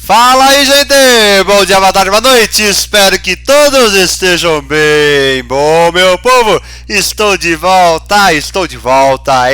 Fala aí, gente! Bom dia, boa tarde, boa noite! Espero que todos estejam bem! Bom, meu povo, estou de volta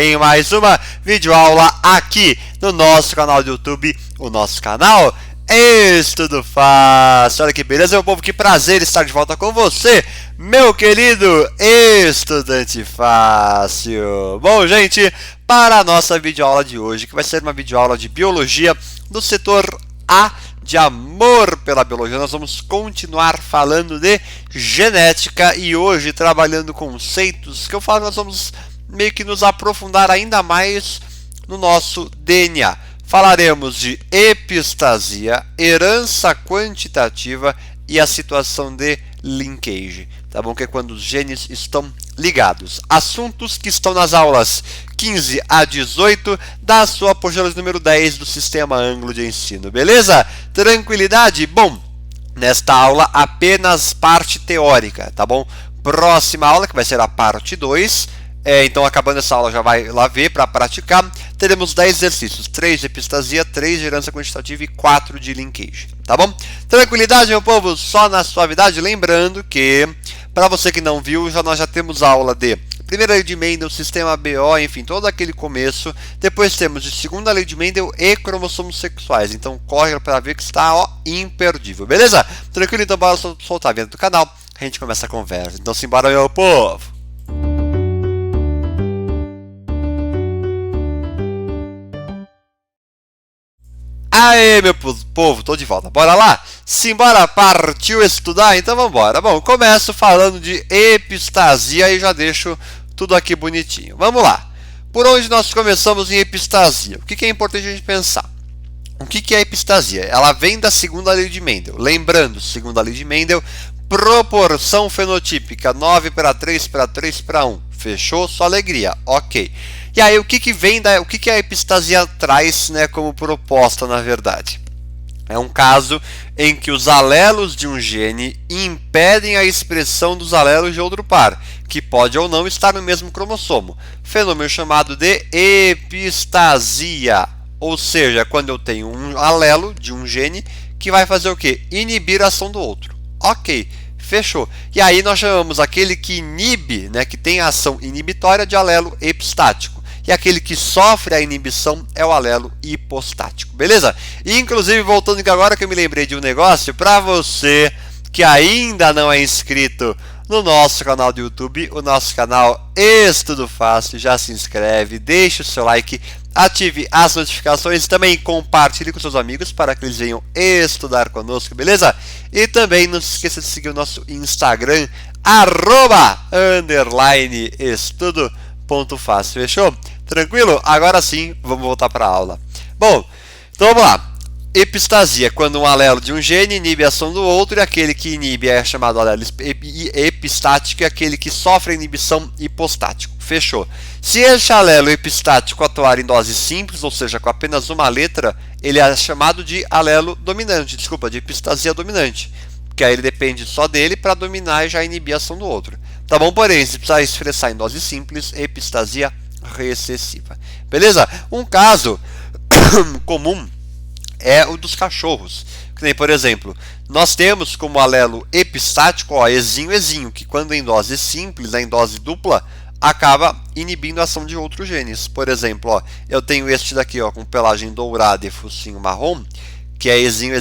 em mais uma videoaula aqui no nosso canal do YouTube, o nosso canal Estudo Fácil. Olha que beleza, meu povo, que prazer estar de volta com você, meu querido estudante fácil. Bom, gente, para a nossa videoaula de hoje, que vai ser uma videoaula de biologia do setor A, de amor pela biologia, nós vamos continuar falando de genética e hoje trabalhando conceitos que eu falo, nós vamos meio que nos aprofundar ainda mais no nosso DNA. Falaremos de epistasia, herança quantitativa e a situação de linkage, tá bom? Que é quando os genes estão ligados. Assuntos que estão nas aulas 15 a 18 da sua apostila número 10 do Sistema Anglo de Ensino, beleza? Tranquilidade? Bom, nesta aula apenas parte teórica, tá bom? Próxima aula, que vai ser a parte 2, então acabando essa aula já vai lá ver para praticar. Teremos 10 exercícios, 3 de epistasia, 3 de herança quantitativa e 4 de linkage, tá bom? Tranquilidade, meu povo, só na suavidade. Lembrando que, para você que não viu, nós já temos aula de primeira lei de Mendel, sistema BO, enfim, todo aquele começo. Depois temos de segunda lei de Mendel e cromossomos sexuais. Então corre para ver que está imperdível, beleza? Tranquilo, então bora soltar dentro do canal, a gente começa a conversa. Então simbora, meu povo! Aê, meu povo, tô de volta. Bora lá? Simbora, partiu estudar? Então vamos embora. Bom, começo falando de epistasia e já deixo tudo aqui bonitinho. Vamos lá. Por onde nós começamos em epistasia? O que é importante a gente pensar? O que é epistasia? Ela vem da segunda lei de Mendel. Lembrando, segunda lei de Mendel, proporção fenotípica 9:3:3:1. Fechou? Só alegria. Ok. E aí, o que a epistasia traz, né, como proposta, na verdade? É um caso em que os alelos de um gene impedem a expressão dos alelos de outro par, que pode ou não estar no mesmo cromossomo. Fenômeno chamado de epistasia. Ou seja, quando eu tenho um alelo de um gene que vai fazer o quê? Inibir a ação do outro. Ok. Fechou. E aí nós chamamos aquele que inibe, né, que tem a ação inibitória, de alelo epistático. E aquele que sofre a inibição é o alelo hipostático. Beleza? E, inclusive, voltando aqui agora que eu me lembrei de um negócio, para você que ainda não é inscrito no nosso canal do YouTube, o nosso canal Estudo Fácil, já se inscreve, deixe o seu like, ative as notificações, também compartilhe com seus amigos para que eles venham estudar conosco, beleza? E também não se esqueça de seguir o nosso Instagram, @estudo.fácil, fechou? Tranquilo? Agora sim, vamos voltar para a aula. Bom, então vamos lá. Epistasia, quando um alelo de um gene inibe a ação do outro, e aquele que inibe é chamado alelo epistático, e aquele que sofre a inibição hipostático. Fechou. Se este alelo epistático atuar em dose simples, ou seja, com apenas uma letra, ele é chamado de alelo dominante, de epistasia dominante, que aí ele depende só dele para dominar e já inibir a ação do outro. Tá bom? Porém, se precisar expressar em dose simples, epistasia recessiva. Beleza? Um caso comum é o dos cachorros. Que nem, por exemplo, nós temos como alelo epistático, ezinho, que quando em dose simples, em dose dupla, acaba inibindo a ação de outros genes. Por exemplo, eu tenho este daqui, com pelagem dourada e focinho marrom, que é ezinho,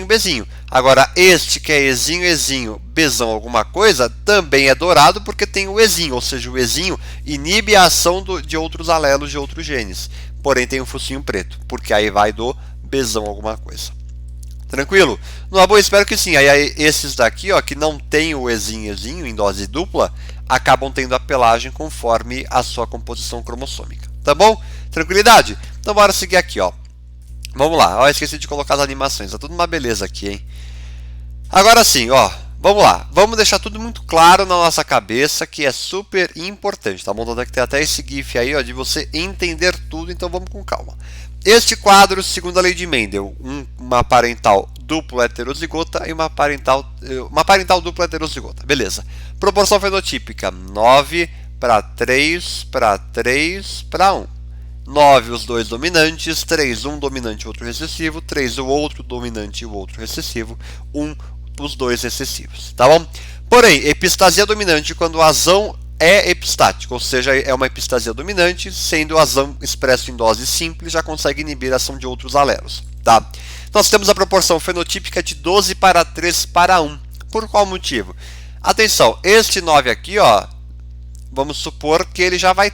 bezinho. Agora, este que é ezinho, bezão alguma coisa, também é dourado porque tem o ezinho, ou seja, o ezinho inibe a ação de outros alelos de outros genes. Porém, tem um focinho preto, porque aí vai do bezão alguma coisa. Tranquilo? Numa boa, espero que sim. Aí esses daqui, que não tem o ezinho em dose dupla, acabam tendo a pelagem conforme a sua composição cromossômica. Tá bom? Tranquilidade? Então bora seguir aqui, Vamos lá. Esqueci de colocar as animações. Tá tudo uma beleza aqui, hein? Agora sim, vamos lá. Vamos deixar tudo muito claro na nossa cabeça, que é super importante, tá bom? Então tem que ter até esse GIF aí, de você entender tudo, então vamos com calma. Este quadro, segundo a lei de Mendel, uma parental duplo heterozigota e uma parental dupla heterozigota. Beleza. Proporção fenotípica 9:3:3:1. 9 os dois dominantes, 3 um dominante e outro recessivo, 3 o outro dominante e o outro recessivo, 1 os dois recessivos, tá bom? Porém, epistasia dominante quando o azão é epistático, ou seja, é uma epistasia dominante, sendo o azão expresso em dose simples, já consegue inibir a ação de outros alelos, tá? Nós temos a proporção fenotípica de 12 para 3 para 1. Por qual motivo? Atenção, este 9 aqui, ó, vamos supor que ele já vai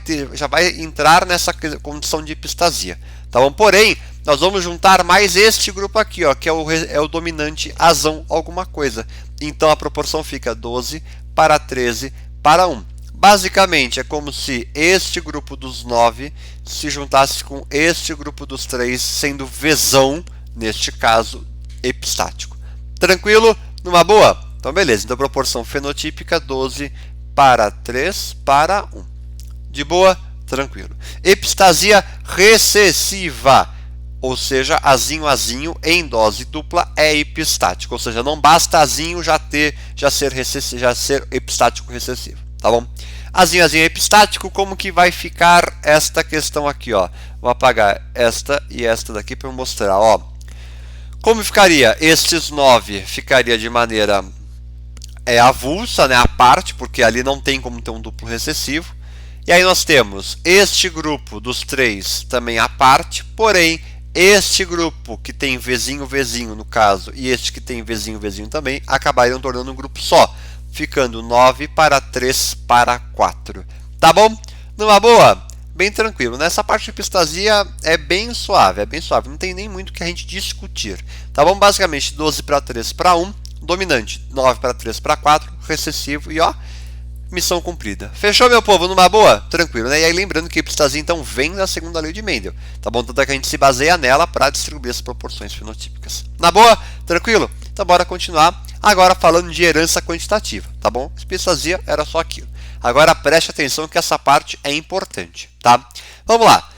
entrar nessa condição de epistasia, tá bom? Porém, nós vamos juntar mais este grupo aqui, ó, que é o dominante azão alguma coisa. Então a proporção fica 12 para 13 para 1. Basicamente, é como se este grupo dos 9 se juntasse com este grupo dos 3, sendo Vzão, neste caso, epistático. Tranquilo? Numa boa? Então, beleza. Então, proporção fenotípica, 12 para 3 para 1. De boa? Tranquilo. Epistasia recessiva, ou seja, azinho em dose dupla é epistático. Ou seja, não basta azinho já ser epistático recessivo. Tá bom? Azinho epistático, como que vai ficar esta questão aqui, ó? Vou apagar esta e esta daqui para eu mostrar, ó. Como ficaria? Estes 9 ficaria de maneira avulsa, né, à parte, porque ali não tem como ter um duplo recessivo. E aí nós temos este grupo dos 3 também à parte, porém este grupo que tem Vzinho no caso, e este que tem Vzinho também, acabariam tornando um grupo só, ficando 9 para 3 para 4. Tá bom? Numa boa? Bem tranquilo. Nessa parte de epistasia é bem suave, não tem nem muito que a gente discutir. Tá bom? Basicamente 12 para 3 para 1, dominante 9 para 3 para 4, recessivo e ó, missão cumprida. Fechou, meu povo? Numa boa? Tranquilo, né? E aí lembrando que a epistasia então vem da segunda lei de Mendel, tá bom? Tanto é que a gente se baseia nela para distribuir as proporções fenotípicas. Na boa? Tranquilo? Então bora continuar agora falando de herança quantitativa, tá bom? Epistasia era só aquilo. Agora preste atenção que essa parte é importante, tá? Vamos lá.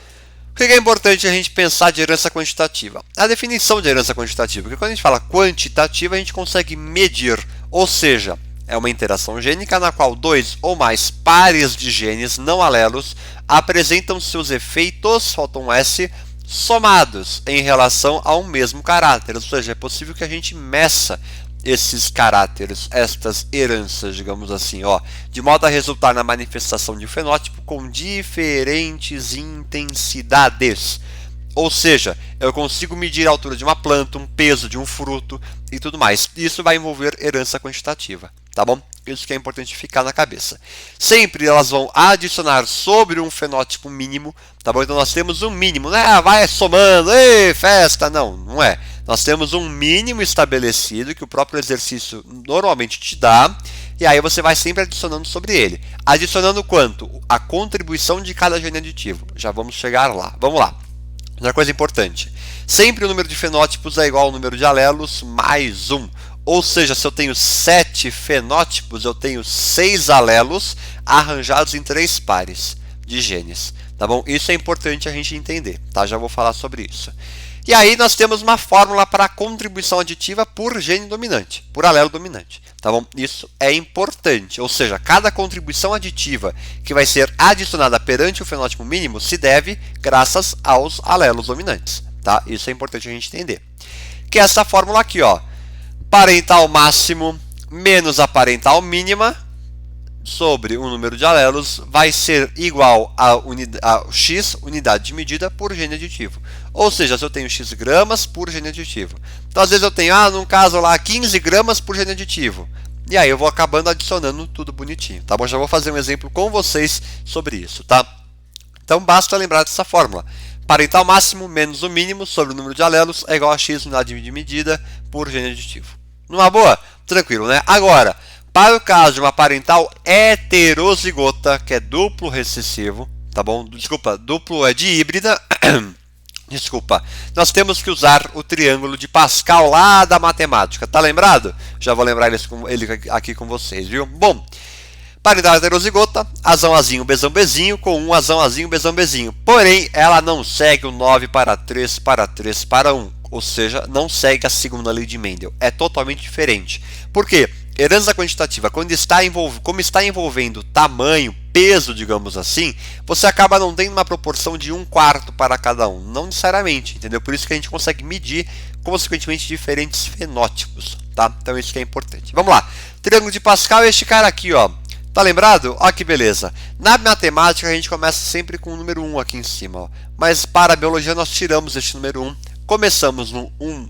O que é importante a gente pensar de herança quantitativa? A definição de herança quantitativa, porque quando a gente fala quantitativa, a gente consegue medir, ou seja, é uma interação gênica na qual 2 ou mais pares de genes não alelos apresentam seus efeitos, faltam um S, somados em relação a um mesmo caráter, ou seja, é possível que a gente meça esses caráteres, estas heranças, digamos assim, ó, de modo a resultar na manifestação de um fenótipo com diferentes intensidades. Ou seja, eu consigo medir a altura de uma planta, um peso de um fruto e tudo mais. Isso vai envolver herança quantitativa, tá bom? Isso que é importante ficar na cabeça. Sempre elas vão adicionar sobre um fenótipo mínimo, tá bom? Então nós temos um mínimo, né? Vai somando, ei, festa! Não, não é. Nós temos um mínimo estabelecido que o próprio exercício normalmente te dá, e aí você vai sempre adicionando sobre ele. Adicionando quanto? A contribuição de cada gene aditivo. Já vamos chegar lá. Vamos lá. Outra coisa importante. Sempre o número de fenótipos é igual ao número de alelos mais 1. Ou seja, se eu tenho 7 fenótipos, eu tenho 6 alelos arranjados em 3 pares de genes. Tá bom? Isso é importante a gente entender, tá? Já vou falar sobre isso. E aí nós temos uma fórmula para a contribuição aditiva por gene dominante, por alelo dominante. Tá bom? Isso é importante, ou seja, cada contribuição aditiva que vai ser adicionada perante o fenótipo mínimo se deve graças aos alelos dominantes. Tá? Isso é importante a gente entender. Que é essa fórmula aqui, ó. Parental máximo menos a parental mínima sobre o número de alelos vai ser igual a x, unidade de medida, por gene aditivo. Ou seja, se eu tenho x gramas por gene aditivo. Então, às vezes eu tenho, num caso lá, 15 gramas por gene aditivo. E aí eu vou acabando adicionando tudo bonitinho, tá bom? Já vou fazer um exemplo com vocês sobre isso, tá? Então, basta lembrar dessa fórmula. Parental máximo menos o mínimo sobre o número de alelos é igual a x, unidade de medida, por gene aditivo. Numa boa? Tranquilo, né? Agora, para o caso de uma parental heterozigota, que é duplo recessivo, tá bom? Desculpa, duplo é de híbrida. Desculpa. Nós temos que usar o triângulo de Pascal lá da matemática. Tá lembrado? Já vou lembrar ele aqui com vocês, viu? Bom, parental heterozigota, azão azinho, bezão bezinho, com um azão azinho, bezão bezinho. Porém, ela não segue o 9 para 3 para 3 para 1. Ou seja, não segue a segunda lei de Mendel. É totalmente diferente. Por quê? herança quantitativa, como está envolvendo tamanho, peso, digamos assim, você acaba não tendo uma proporção de 1/4 para cada um. Não necessariamente, entendeu? Por isso que a gente consegue medir, consequentemente, diferentes fenótipos, tá? Então isso que é importante. Vamos lá. Triângulo de Pascal é este cara aqui, ó. Tá lembrado? Olha que beleza. Na matemática a gente começa sempre com o número 1 aqui em cima, ó. Mas para a biologia nós tiramos este número 1. Começamos no 1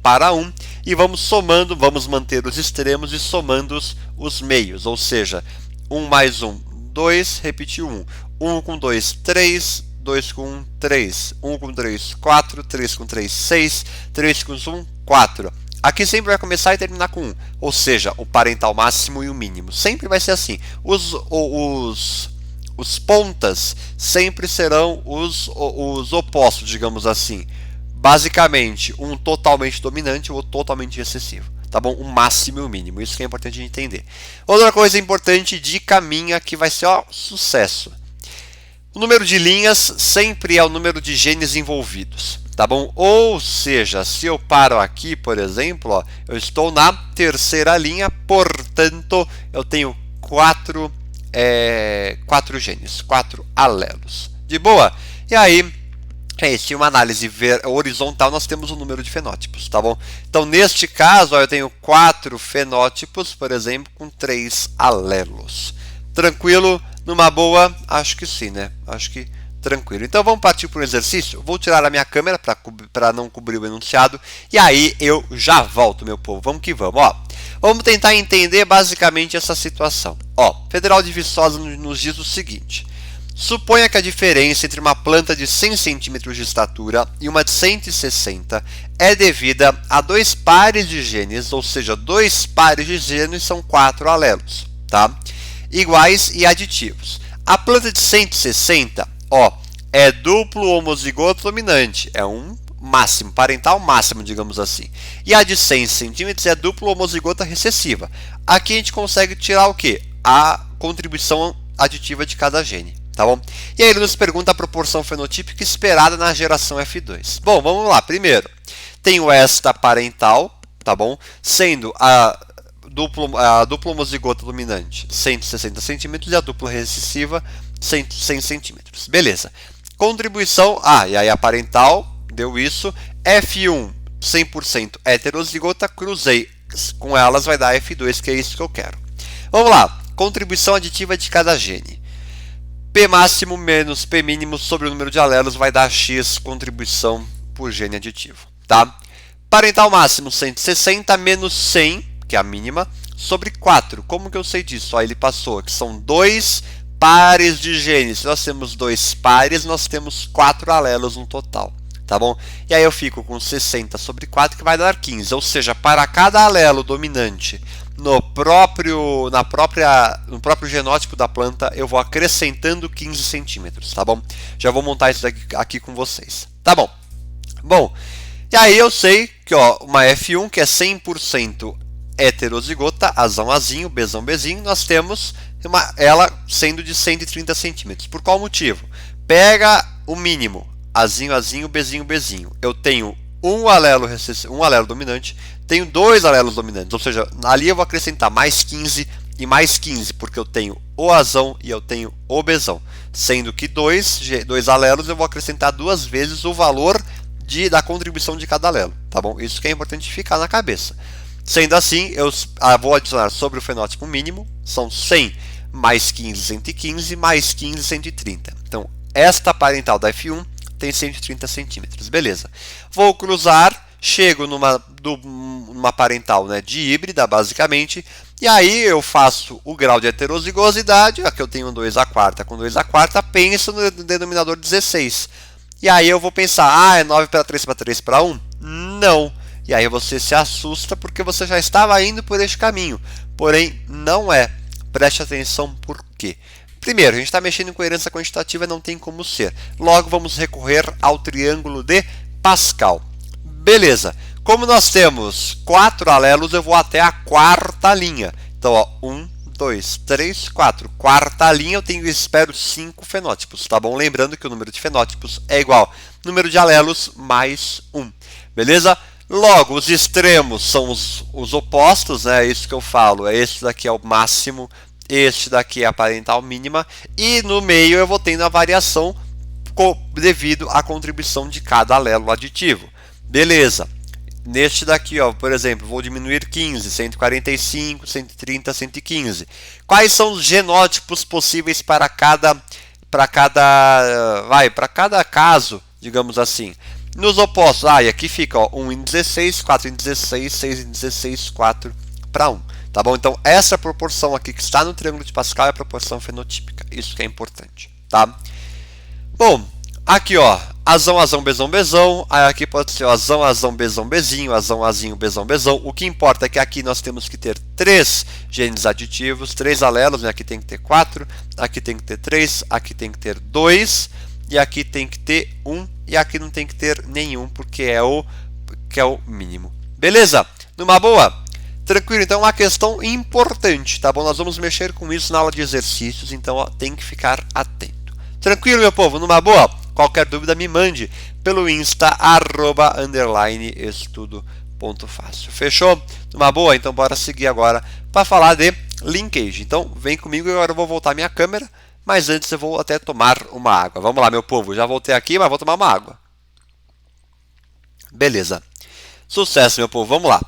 para 1 e vamos somando, vamos manter os extremos e somando os meios, ou seja, 1 mais 1, 2, repetiu 1. 1 com 2, 3, 2 com 1, 3, 1 com 3, 4, 3 com 3, 6, 3 com 1, 4. Aqui sempre vai começar e terminar com 1, ou seja, o parental máximo e o mínimo. Sempre vai ser assim. Os pontas sempre serão os opostos, digamos assim. Basicamente, um totalmente dominante ou totalmente excessivo. Tá bom? O máximo e o mínimo. Isso que é importante de entender. Outra coisa importante, dica minha, que vai ser sucesso. O número de linhas sempre é o número de genes envolvidos. Tá bom? Ou seja, se eu paro aqui, por exemplo, ó, eu estou na terceira linha, portanto, eu tenho 4 genes, 4 alelos. De boa? E aí, se uma análise horizontal, nós temos o número de fenótipos, tá bom? Então, neste caso, ó, eu tenho 4 fenótipos, por exemplo, com 3 alelos. Tranquilo? Numa boa? Acho que sim, né? Acho que tranquilo. Então vamos partir para um exercício. Vou tirar a minha câmera para não cobrir o enunciado. E aí eu já volto, meu povo. Vamos que vamos. Ó, vamos tentar entender basicamente essa situação. Ó, Federal de Viçosa nos diz o seguinte. Suponha que a diferença entre uma planta de 100 centímetros de estatura e uma de 160 é devida a 2 pares de genes, ou seja, 2 pares de genes são 4 alelos, tá? Iguais e aditivos. A planta de 160, ó, é duplo homozigoto dominante, é um máximo, parental máximo, digamos assim. E a de 100 centímetros é duplo homozigota recessiva. Aqui a gente consegue tirar o quê? A contribuição aditiva de cada gene, tá bom? E aí ele nos pergunta a proporção fenotípica esperada na geração F2. Bom, vamos lá. Primeiro, tenho esta parental, tá bom? Sendo a dupla homozigota dominante 160 centímetros e a dupla recessiva 100 centímetros. Beleza. Contribuição, e aí a parental deu isso. F1, 100% heterozigota, cruzei com elas, vai dar F2, que é isso que eu quero. Vamos lá. Contribuição aditiva de cada gene. P máximo menos P mínimo sobre o número de alelos vai dar X contribuição por gene aditivo, tá? Parental máximo 160 menos 100, que é a mínima, sobre 4. Como que eu sei disso? Ó, ele passou, que são 2 pares de genes. Se nós temos 2 pares, nós temos 4 alelos no total, tá bom? E aí eu fico com 60 sobre 4, que vai dar 15. Ou seja, para cada alelo dominante no próprio genótipo da planta, eu vou acrescentando 15 centímetros, tá bom? Já vou montar isso aqui com vocês, tá bom? Bom, e aí eu sei que ó, uma F1, que é 100% heterozigota, Azão Azinho, Bzão Bzinho, nós temos ela sendo de 130 centímetros. Por qual motivo? Pega o mínimo, Azinho Azinho, Bzinho Bzinho. Eu tenho um alelo dominante, tenho 2 alelos dominantes, ou seja, ali eu vou acrescentar mais 15 e mais 15, porque eu tenho o Azão e eu tenho o Bzão. Sendo que 2 alelos eu vou acrescentar 2 vezes o valor da contribuição de cada alelo, tá bom? Isso que é importante ficar na cabeça. Sendo assim, eu vou adicionar sobre o fenótipo mínimo, são 100 mais 15, 115, mais 15, 130. Então, esta parental da F1 tem 130 centímetros, beleza. Vou cruzar, chego numa parental, né, de híbrida, basicamente, e aí eu faço o grau de heterozigosidade, aqui eu tenho 2/4 com 2/4, penso no denominador 16. E aí eu vou pensar, é 9 para 3 para 3 para 1? Não. E aí você se assusta porque você já estava indo por este caminho. Porém, não é. Preste atenção por quê. Primeiro, a gente está mexendo com herança quantitativa e não tem como ser. Logo, vamos recorrer ao triângulo de Pascal. Beleza. Como nós temos 4 alelos, eu vou até a 4ª linha. Então, ó, 1, 2, 3, 4. 4ª linha, espero 5 fenótipos, tá bom? Lembrando que o número de fenótipos é igual ao número de alelos mais 1. Beleza? Logo, os extremos são os opostos, né? É isso que eu falo. Este daqui é o máximo, este daqui é a parental mínima, e no meio eu vou tendo a variação devido à contribuição de cada alelo aditivo. Beleza. Neste daqui, ó, por exemplo, vou diminuir 15, 145, 130, 115. Quais são os genótipos possíveis para cada caso, digamos assim? Nos opostos, e aqui fica, ó, 1 em 16, 4 em 16, 6 em 16, 4 para 1. Tá bom? Então, essa proporção aqui que está no triângulo de Pascal é a proporção fenotípica. Isso que é importante, tá? Bom, aqui, ó, azão, azão, bezão, bezão. Aí aqui pode ser azão, azão, bezão, bezinho, azão, azinho, bezão, bezão. O que importa é que aqui nós temos que ter 3 genes aditivos, 3 alelos, né? Aqui tem que ter 4, aqui tem que ter 3, aqui tem que ter 2, e aqui tem que ter 1, e aqui não tem que ter nenhum, porque é o mínimo. Beleza? Numa boa? Tranquilo? Então, uma questão importante, tá bom? Nós vamos mexer com isso na aula de exercícios, então ó, tem que ficar atento. Tranquilo, meu povo? Numa boa? Qualquer dúvida me mande pelo Insta, @estudo.fácil. Fechou? Numa boa? Então bora seguir agora para falar de linkage. Então vem comigo e agora eu vou voltar minha câmera, mas antes eu vou até tomar uma água. Vamos lá, meu povo. Já voltei aqui, mas vou tomar uma água. Beleza. Sucesso, meu povo. Vamos lá.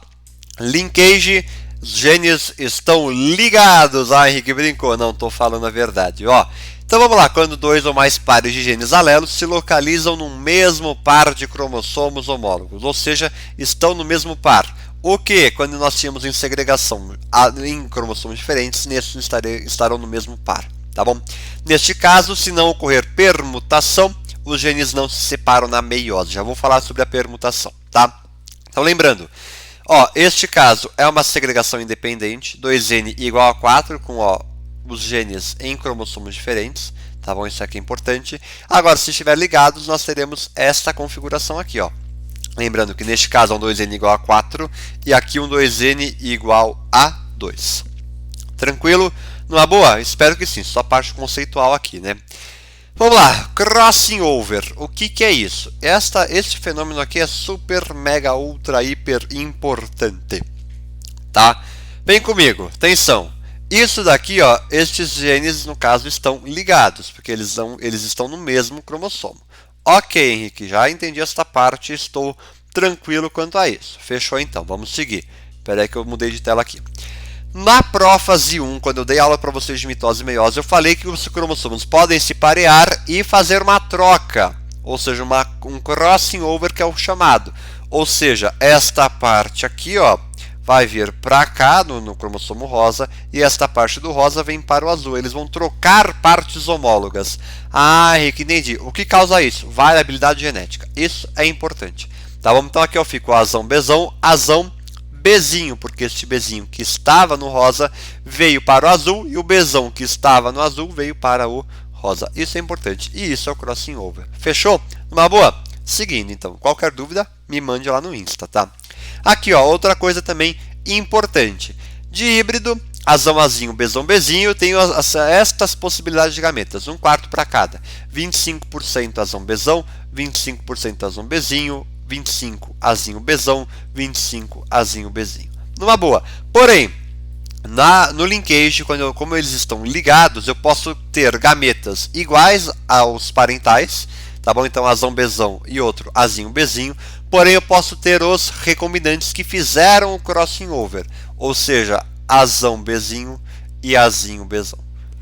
Linkage. Os genes estão ligados. Henrique brincou. Não, estou falando a verdade. Ó. Então vamos lá, quando 2 ou mais pares de genes alelos se localizam no mesmo par de cromossomos homólogos, ou seja, estão no mesmo par. O que? Quando nós tínhamos em segregação em cromossomos diferentes, nesses estarão no mesmo par, tá bom? Neste caso, se não ocorrer permutação, os genes não se separam na meiose. Já vou falar sobre a permutação, tá? Então lembrando, ó, este caso é uma segregação independente, 2N igual a 4, com os genes em cromossomos diferentes, tá bom? Isso aqui é importante. Agora, se estiver ligados, nós teremos esta configuração aqui, ó. Lembrando que neste caso é um 2N igual a 4 e aqui um 2N igual a 2. Tranquilo? Numa boa? Espero que sim, só parte conceitual aqui, né? Vamos lá, crossing over. O que é isso? Este fenômeno aqui é super, mega, ultra, hiper importante, tá? Vem comigo, atenção. Isso daqui, ó, estes genes, no caso, estão ligados, porque eles estão no mesmo cromossomo. Ok, Henrique, já entendi esta parte, estou tranquilo quanto a isso. Fechou então, vamos seguir. Espera aí que eu mudei de tela aqui. Na prófase 1, quando eu dei aula para vocês de mitose e meiose, eu falei que os cromossomos podem se parear e fazer uma troca, ou seja, um crossing over, que é o chamado. Ou seja, esta parte aqui, ó, vai vir para cá no cromossomo rosa e esta parte do rosa vem para o azul. Eles vão trocar partes homólogas. Henrique, entendi. O que causa isso? Variabilidade genética. Isso é importante. Tá bom? Então aqui eu fico azão, bezinho, porque este bezinho que estava no rosa veio para o azul e o bezão que estava no azul veio para o rosa. Isso é importante. E isso é o crossing over. Fechou? Uma boa? Seguindo, então. Qualquer dúvida, me mande lá no Insta, tá? Aqui, ó, outra coisa também importante. De híbrido, azão, azinho, bezão, bezinho, eu tenho estas possibilidades de gametas. 1/4 para cada. 25% azão, bezão, 25% azão, bezinho, 25 azinho, bezão, 25 azinho, bezinho. Numa boa. Porém, no linkage, como eles estão ligados, eu posso ter gametas iguais aos parentais, tá bom? Então, azão, bezão e outro azinho, bezinho. Porém, eu posso ter os recombinantes que fizeram o crossing over, ou seja, azão, bezinho e azinho, bezão,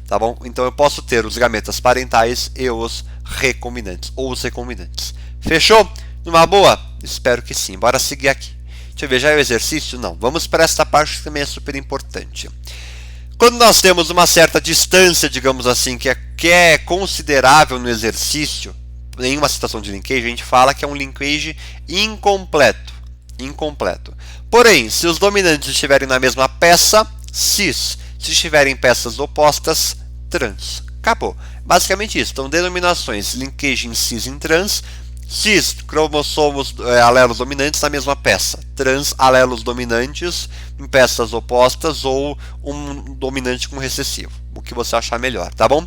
tá bom? Então, eu posso ter os gametas parentais e os recombinantes, ou os recombinantes. Fechou? Numa boa? Espero que sim. Bora seguir aqui. Deixa eu ver, já é o exercício? Não. Vamos para esta parte que também é super importante. Quando nós temos uma certa distância, digamos assim, que é considerável no exercício, em uma situação de linkage, a gente fala que é um linkage incompleto. Porém, se os dominantes estiverem na mesma peça, cis. Se estiverem peças opostas, trans. Acabou. Basicamente isso. Então, denominações linkage em cis e em trans. Cis, cromossomos, alelos dominantes na mesma peça. Trans, alelos dominantes em peças opostas ou um dominante com recessivo. O que que você achar melhor, tá bom?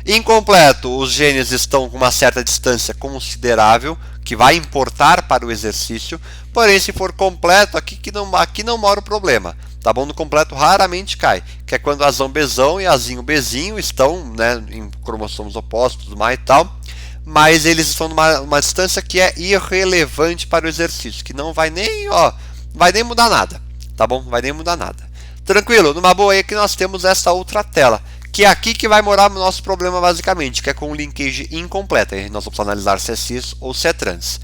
Incompleto, os genes estão com uma certa distância considerável, que vai importar para o exercício, porém se for completo, aqui não mora o problema, tá bom? No completo raramente cai, que é quando azão Bzão e azinho Bzinho estão, né, em cromossomos opostos e tal, mas eles estão numa distância que é irrelevante para o exercício, que não vai nem, vai nem mudar nada, tá bom? Vai nem mudar nada. Tranquilo? Numa boa aí que nós temos essa outra tela, que é aqui que vai morar o nosso problema basicamente, que é com linkage incompleta. Aí nós vamos analisar se é cis ou se é trans.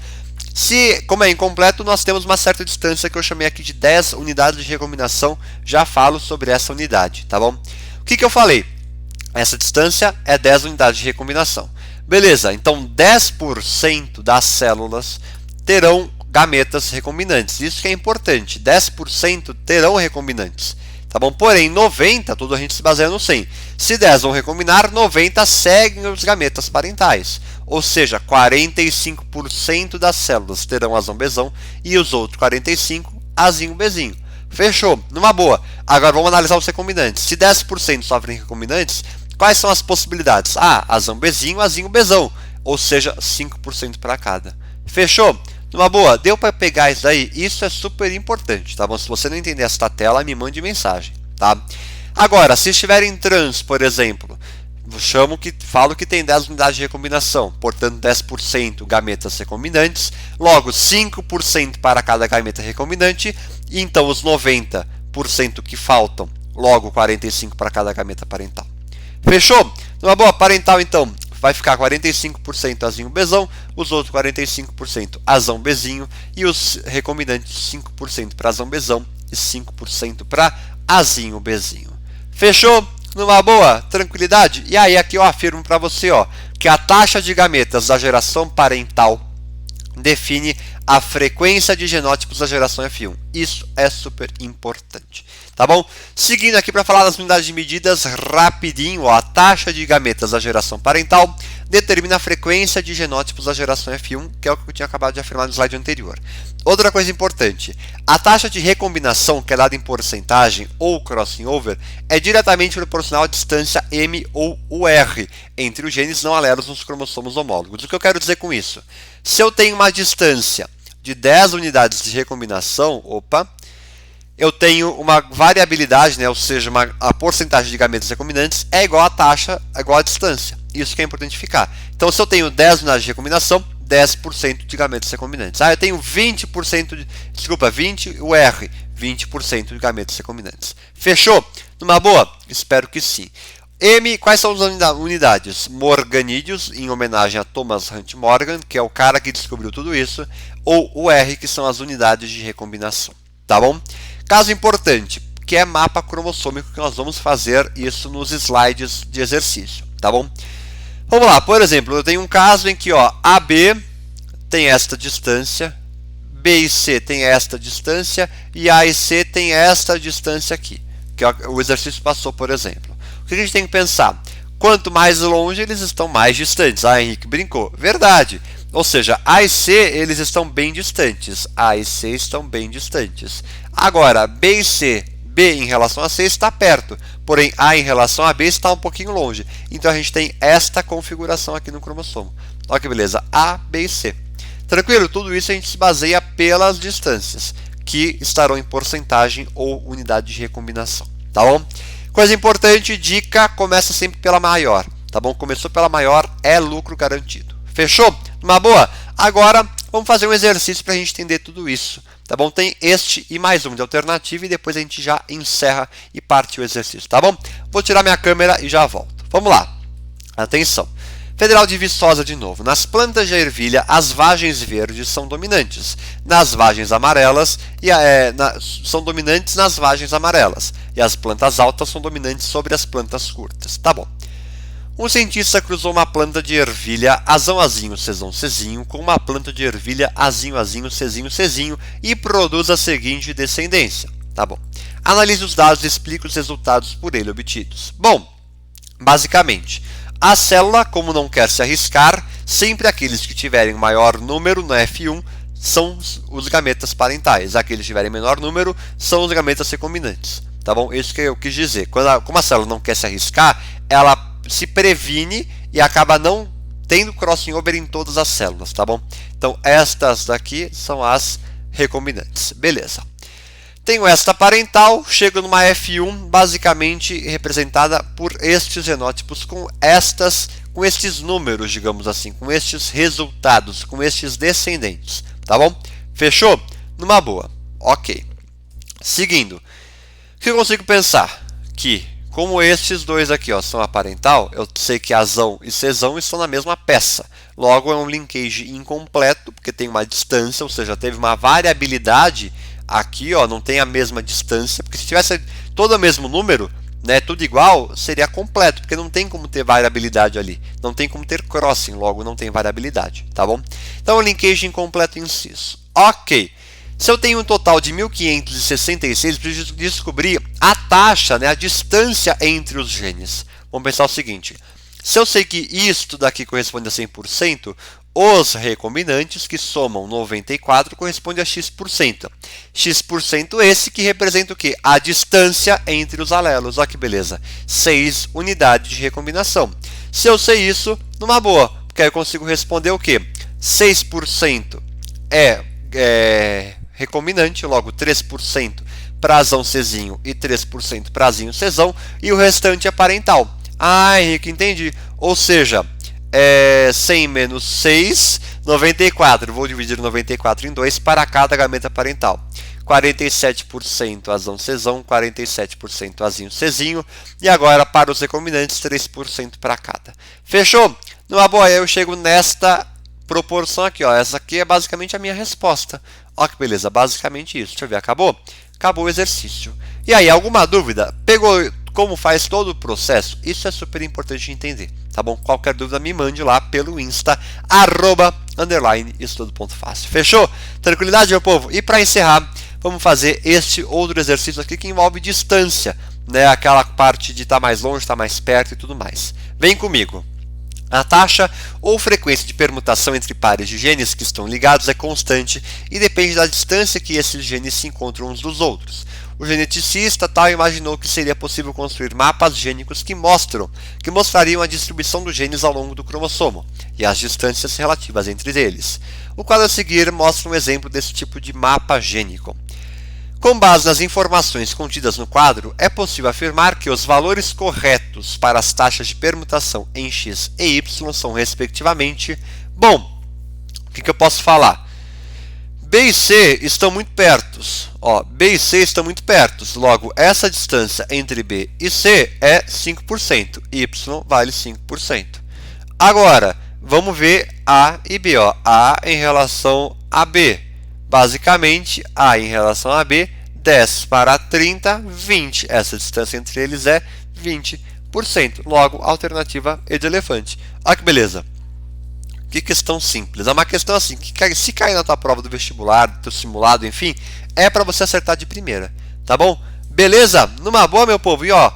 Como é incompleto, nós temos uma certa distância que eu chamei aqui de 10 unidades de recombinação. Já falo sobre essa unidade, tá bom? O que eu falei? Essa distância é 10 unidades de recombinação. Beleza, então 10% das células terão gametas recombinantes. Isso que é importante, 10% terão recombinantes. Tá bom? Porém, 90%, tudo a gente se baseia no 100. Se 10 vão recombinar, 90 seguem os gametas parentais. Ou seja, 45% das células terão azão Bzão e os outros 45% azinho Bzinho. Fechou? Numa boa. Agora vamos analisar os recombinantes. Se 10% sofrem recombinantes, quais são as possibilidades? Azão Bzinho, azinho Bzão. Ou seja, 5% para cada. Fechou? Numa boa, deu para pegar isso daí? Isso é super importante, tá bom? Se você não entender esta tela, me mande mensagem, tá? Agora, se estiverem trans, por exemplo, falo que tem 10 unidades de recombinação, portanto 10% gametas recombinantes, logo 5% para cada gameta recombinante, e então os 90% que faltam, logo 45% para cada gameta parental. Fechou? Numa boa, parental então, vai ficar 45% azinho Bzão, os outros 45% azão Bzinho e os recombinantes 5% para azão Bzão e 5% para azinho Bzinho. Fechou? Numa boa, tranquilidade? E aí aqui eu afirmo para você que a taxa de gametas da geração parental define a frequência de genótipos da geração F1. Isso é super importante, tá bom? Seguindo aqui para falar das unidades de medidas rapidinho, a taxa de gametas da geração parental determina a frequência de genótipos da geração F1, que é o que eu tinha acabado de afirmar no slide anterior. Outra coisa importante, a taxa de recombinação, que é dada em porcentagem ou crossing over, é diretamente proporcional à distância M ou UR entre os genes não alelos nos cromossomos homólogos. O que eu quero dizer com isso? Se eu tenho uma distância de 10 unidades de recombinação, eu tenho uma variabilidade, né? Ou seja, a porcentagem de gametas recombinantes é igual à taxa, igual à distância. Isso que é importante ficar. Então, se eu tenho 10 unidades de recombinação, 10% de gametas recombinantes. Eu tenho 20 UR, 20% de gametas recombinantes. Fechou? Numa boa? Espero que sim. M, quais são as unidades? Morganídeos, em homenagem a Thomas Hunt Morgan, que é o cara que descobriu tudo isso, ou UR, que são as unidades de recombinação. Tá bom? Caso importante, que é mapa cromossômico, que nós vamos fazer isso nos slides de exercício. Tá bom? Vamos lá, por exemplo, eu tenho um caso em que AB tem esta distância, B e C tem esta distância, e A e C tem esta distância aqui, que o exercício passou, por exemplo. O que a gente tem que pensar? Quanto mais longe, eles estão mais distantes. Henrique brincou. Verdade. Ou seja, A e C, eles estão bem distantes. A e C estão bem distantes. Agora, B e C, B em relação a C está perto, porém A em relação a B está um pouquinho longe. Então a gente tem esta configuração aqui no cromossomo. Olha que beleza, A, B e C. Tranquilo? Tudo isso a gente se baseia pelas distâncias, que estarão em porcentagem ou unidade de recombinação. Tá bom? Coisa importante, dica, começa sempre pela maior. Tá bom? Começou pela maior, é lucro garantido. Fechou? Uma boa? Agora vamos fazer um exercício para a gente entender tudo isso. Tá bom? Tem este e mais um de alternativa e depois a gente já encerra e parte o exercício. Tá bom? Vou tirar minha câmera e já volto. Vamos lá. Atenção. Federal de Viçosa de novo. Nas plantas de ervilha, as vagens verdes são dominantes. Nas vagens amarelas, são dominantes nas vagens amarelas. E as plantas altas são dominantes sobre as plantas curtas. Tá bom. Um cientista cruzou uma planta de ervilha azão-azinho, cezão-cezinho, com uma planta de ervilha azinho-azinho, cezinho-cezinho e produz a seguinte descendência. Tá bom. Analise os dados e explique os resultados por ele obtidos. Bom, basicamente, a célula, como não quer se arriscar, sempre aqueles que tiverem maior número no F1 são os gametas parentais. Aqueles que tiverem menor número são os gametas recombinantes. Tá bom? Isso que eu quis dizer. Como a célula não quer se arriscar, ela se previne e acaba não tendo crossing over em todas as células, tá bom? Então, estas daqui são as recombinantes. Beleza. Tenho esta parental, chego numa F1 basicamente representada por estes genótipos com estes números, digamos assim, com estes resultados, com estes descendentes, tá bom? Fechou? Numa boa. Ok. Seguindo, o que eu consigo pensar? Que, como estes dois aqui ó, são a parental, eu sei que Azão e Czão estão na mesma peça. Logo, é um linkage incompleto, porque tem uma distância, ou seja, teve uma variabilidade aqui, ó, não tem a mesma distância, porque se tivesse todo o mesmo número, né, tudo igual, seria completo, porque não tem como ter variabilidade ali, não tem como ter crossing, logo não tem variabilidade, tá bom? Então, o linkage incompleto inciso. Ok. Se eu tenho um total de 1566, preciso descobrir a taxa, né, a distância entre os genes. Vamos pensar o seguinte, se eu sei que isto daqui corresponde a 100%, os recombinantes que somam 94 corresponde a x%. X% esse que representa o quê? A distância entre os alelos. Olha que beleza. 6 unidades de recombinação. Se eu sei isso, numa boa, porque aí eu consigo responder o quê? 6% é recombinante, logo 3% para Azão Czinho e 3% para Azinho Czão, e o restante é parental. Ah, Henrique, entendi. Ou seja, 100 menos 6, 94. Vou dividir 94 em 2 para cada gameta parental. 47% Azão Czão, 47% Azinho Czinho. E agora, para os recombinantes, 3% para cada. Fechou? Numa boa, eu chego nesta proporção aqui. Ó. Essa aqui é basicamente a minha resposta. Olha que beleza, basicamente isso. Deixa eu ver, acabou? Acabou o exercício. E aí, alguma dúvida? Pegou como faz todo o processo? Isso é super importante entender, tá bom? Qualquer dúvida me mande lá pelo Insta, @estudo.fácil. Fechou? Tranquilidade, meu povo? E para encerrar, vamos fazer este outro exercício aqui que envolve distância, né? Aquela parte de estar mais longe, estar mais perto e tudo mais. Vem comigo. A taxa ou frequência de permutação entre pares de genes que estão ligados é constante e depende da distância que esses genes se encontram uns dos outros. O geneticista imaginou que seria possível construir mapas gênicos que mostrariam a distribuição dos genes ao longo do cromossomo e as distâncias relativas entre eles. O quadro a seguir mostra um exemplo desse tipo de mapa gênico. Com base nas informações contidas no quadro, é possível afirmar que os valores corretos para as taxas de permutação em x e y são, respectivamente, bom, o que eu posso falar? B e C estão muito perto. Ó, B e C estão muito perto. Logo, essa distância entre B e C é 5%. Y vale 5%. Agora, vamos ver A e B. Ó. A em relação a B. Basicamente, A em relação a B, 10 para 30, 20. Essa distância entre eles é 20%. Logo, alternativa E de elefante. Olha que beleza. Que questão simples. É uma questão assim, que se cair na tua prova do vestibular, do teu simulado, enfim, é para você acertar de primeira. Tá bom? Beleza? Numa boa, meu povo. E ó,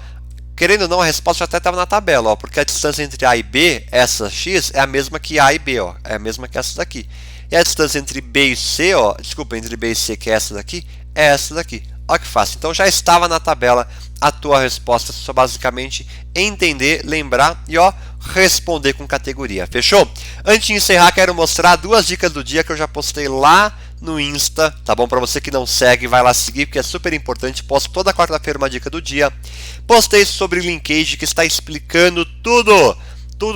querendo ou não, a resposta já até estava na tabela, ó, porque a distância entre A e B, essa x, é a mesma que A e B, ó. É a mesma que essa daqui. E a distância entre B e C, ó, desculpa, entre B e C, que é essa daqui, é essa daqui. Olha que fácil. Então já estava na tabela a tua resposta, só basicamente entender, lembrar e ó, responder com categoria. Fechou? Antes de encerrar, quero mostrar 2 dicas do dia que eu já postei lá no Insta, tá bom? Para você que não segue, vai lá seguir, porque é super importante. Posto toda quarta-feira uma dica do dia. Postei sobre linkage que está explicando tudo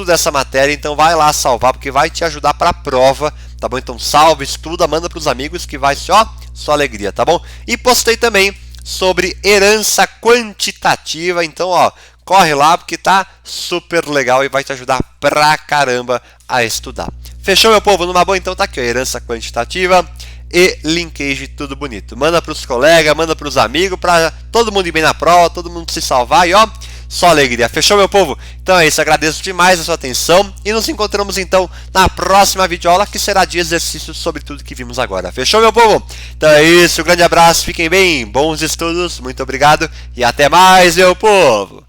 dessa matéria, então vai lá salvar, porque vai te ajudar para a prova, tá bom? Então salve, estuda, manda para os amigos que vai ser, ó, só alegria, tá bom? E postei também sobre herança quantitativa, então, ó, corre lá porque tá super legal e vai te ajudar pra caramba a estudar. Fechou, meu povo? Numa boa, então tá aqui, ó, herança quantitativa e linkage, tudo bonito. Manda pros colegas, manda pros amigos, pra todo mundo ir bem na prova, todo mundo se salvar e ó, só alegria. Fechou, meu povo? Então é isso, agradeço demais a sua atenção e nos encontramos então na próxima videoaula, que será de exercícios sobre tudo que vimos agora. Fechou, meu povo? Então é isso, um grande abraço, fiquem bem, bons estudos, muito obrigado e até mais, meu povo!